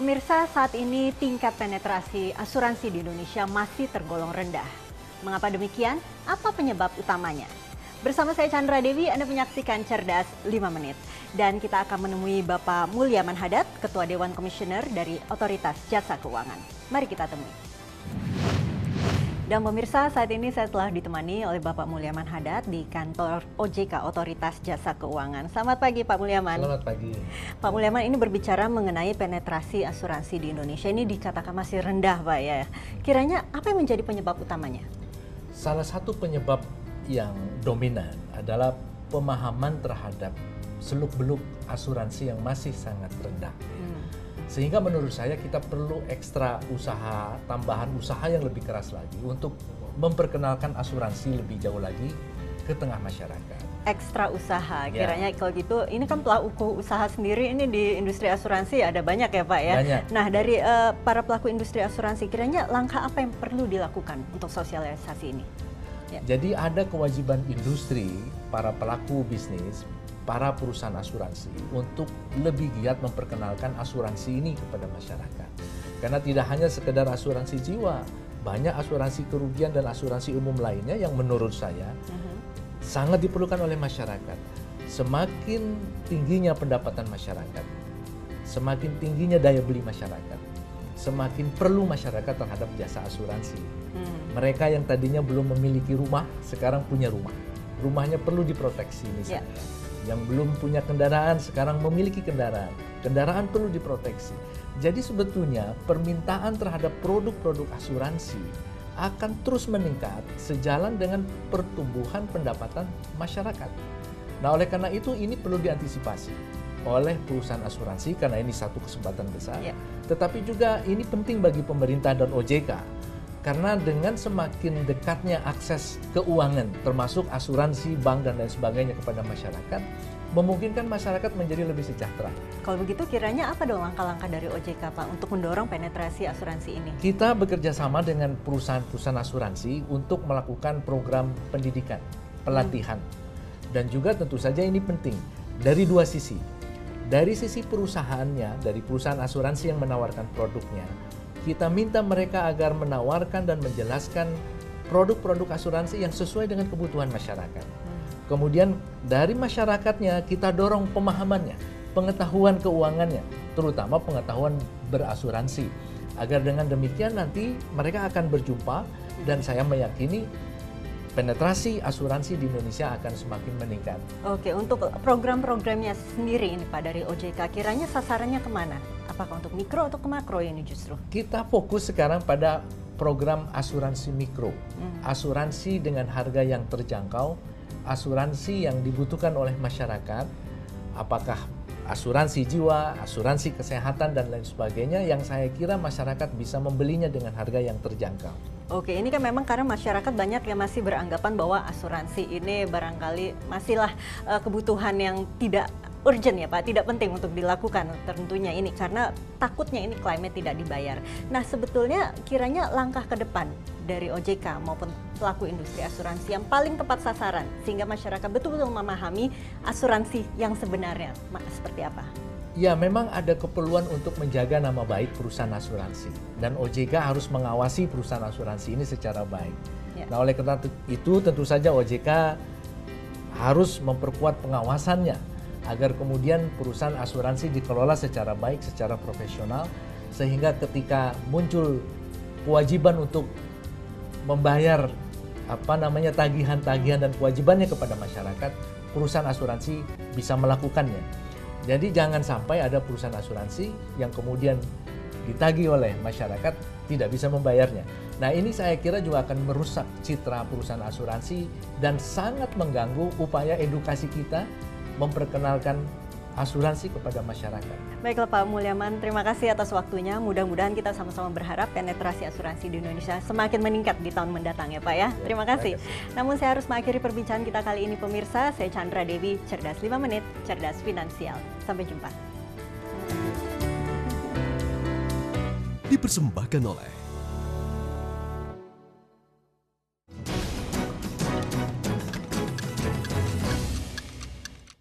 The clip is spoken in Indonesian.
Pemirsa, saat ini tingkat penetrasi asuransi di Indonesia masih tergolong rendah. Mengapa demikian? Apa penyebab utamanya? Bersama saya Chandra Dewi, Anda menyaksikan Cerdas 5 Menit. Dan kita akan menemui Bapak Mulyaman Hadad, Ketua Dewan Komisioner dari Otoritas Jasa Keuangan. Mari kita temui. Dan pemirsa, saat ini saya telah ditemani oleh Bapak Mulyaman Hadad di kantor OJK Otoritas Jasa Keuangan. Selamat pagi Pak Mulyaman. Selamat pagi. Pak Mulyaman, ini berbicara mengenai penetrasi asuransi di Indonesia. Ini dikatakan masih rendah Pak ya. Kiranya apa yang menjadi penyebab utamanya? Salah satu penyebab yang dominan adalah pemahaman terhadap seluk-beluk asuransi yang masih sangat rendah. Sehingga menurut saya kita perlu ekstra usaha, tambahan usaha yang lebih keras lagi untuk memperkenalkan asuransi lebih jauh lagi ke tengah masyarakat. Ekstra usaha, kiranya kalau gitu, ini kan pelaku usaha sendiri ini di industri asuransi ada banyak ya Pak ya? Banyak. Nah dari para pelaku industri asuransi, kiranya langkah apa yang perlu dilakukan untuk sosialisasi ini? Jadi ada kewajiban industri, para pelaku bisnis, para perusahaan asuransi untuk lebih giat memperkenalkan asuransi ini kepada masyarakat. Karena tidak hanya sekedar asuransi jiwa, banyak asuransi kerugian dan asuransi umum lainnya yang menurut saya sangat diperlukan oleh masyarakat. Semakin tingginya pendapatan masyarakat, semakin tingginya daya beli masyarakat, semakin perlu masyarakat terhadap jasa asuransi. Mereka yang tadinya belum memiliki rumah, sekarang punya rumah. Rumahnya perlu diproteksi misalnya. Yang belum punya kendaraan, sekarang memiliki kendaraan. Kendaraan perlu diproteksi. Jadi sebetulnya permintaan terhadap produk-produk asuransi akan terus meningkat sejalan dengan pertumbuhan pendapatan masyarakat. Nah, oleh karena itu ini perlu diantisipasi oleh perusahaan asuransi karena ini satu kesempatan besar. Tetapi juga ini penting bagi pemerintah dan OJK. Karena dengan semakin dekatnya akses keuangan, termasuk asuransi, bank, dan lain sebagainya kepada masyarakat, memungkinkan masyarakat menjadi lebih sejahtera. Kalau begitu kiranya apa dong langkah-langkah dari OJK Pak untuk mendorong penetrasi asuransi ini? Kita bekerja sama dengan perusahaan-perusahaan asuransi untuk melakukan program pendidikan, pelatihan. Dan juga tentu saja ini penting dari dua sisi. Dari sisi perusahaannya, dari perusahaan asuransi yang menawarkan produknya, kita minta mereka agar menawarkan dan menjelaskan produk-produk asuransi yang sesuai dengan kebutuhan masyarakat. Kemudian dari masyarakatnya kita dorong pemahamannya, pengetahuan keuangannya, terutama pengetahuan berasuransi. Agar dengan demikian nanti mereka akan berjumpa dan saya meyakini penetrasi asuransi di Indonesia akan semakin meningkat. Oke, untuk program-programnya sendiri ini Pak dari OJK, kiranya sasarannya kemana? Apakah untuk mikro atau ke makro ini justru? Kita fokus sekarang pada program asuransi mikro. Asuransi dengan harga yang terjangkau, asuransi yang dibutuhkan oleh masyarakat, apakah asuransi jiwa, asuransi kesehatan, dan lain sebagainya yang saya kira masyarakat bisa membelinya dengan harga yang terjangkau. Oke, ini kan memang karena masyarakat banyak yang masih beranggapan bahwa asuransi ini barangkali masihlah kebutuhan yang tidak urgent ya Pak, tidak penting untuk dilakukan tentunya ini karena takutnya ini klaimnya tidak dibayar. Nah sebetulnya kiranya langkah ke depan dari OJK maupun pelaku industri asuransi yang paling tepat sasaran sehingga masyarakat betul-betul memahami asuransi yang sebenarnya seperti apa? Ya, memang ada keperluan untuk menjaga nama baik perusahaan asuransi dan OJK harus mengawasi perusahaan asuransi ini secara baik. Nah, oleh karena itu tentu saja OJK harus memperkuat pengawasannya agar kemudian perusahaan asuransi dikelola secara baik, secara profesional sehingga ketika muncul kewajiban untuk membayar tagihan-tagihan dan kewajibannya kepada masyarakat, perusahaan asuransi bisa melakukannya. Jadi jangan sampai ada perusahaan asuransi yang kemudian ditagih oleh masyarakat tidak bisa membayarnya. Nah ini saya kira juga akan merusak citra perusahaan asuransi dan sangat mengganggu upaya edukasi kita memperkenalkan asuransi kepada masyarakat. Baiklah Pak Mulyaman, terima kasih atas waktunya. Mudah-mudahan kita sama-sama berharap penetrasi asuransi di Indonesia semakin meningkat di tahun mendatang ya Pak ya. Terima kasih. Namun saya harus mengakhiri perbincangan kita kali ini pemirsa. Saya Chandra Dewi, Cerdas 5 Menit, Cerdas Finansial. Sampai jumpa. Dipersembahkan oleh